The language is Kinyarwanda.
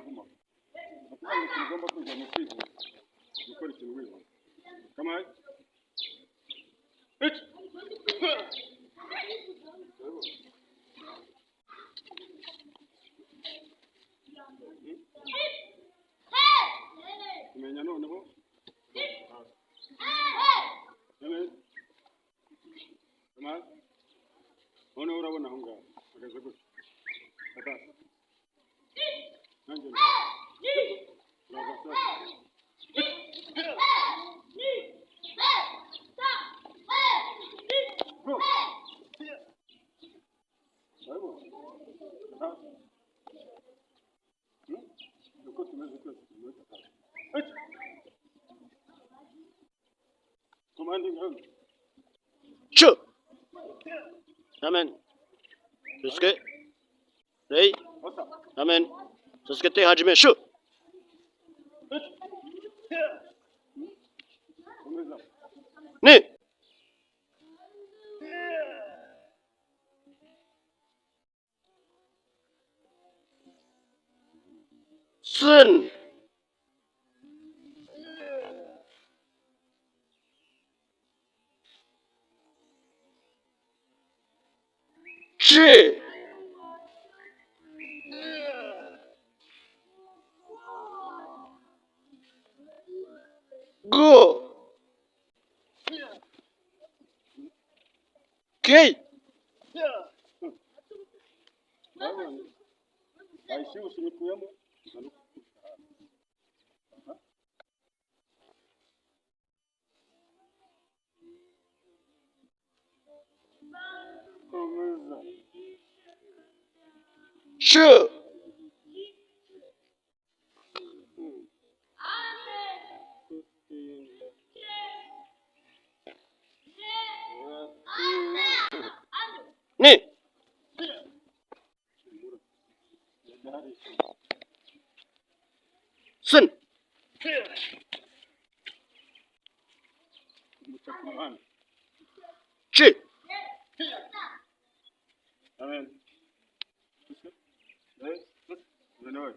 guma ugomba kujya mu kwiga gukora ikintu wiba kamaye kumenya noneho kamaye noneho urabona aho ngaho agaze gutya ataka nanjye Şu. Hemen. Rızkı. Rey. Hemen. Rızkı hacime şu. Ne? Sın. Çi. Go. Okay. Ayşe usulü koyamı? Şu. Ne? Sın. Çi. Amen. Ne? Ne? Ne? Ne? Ne?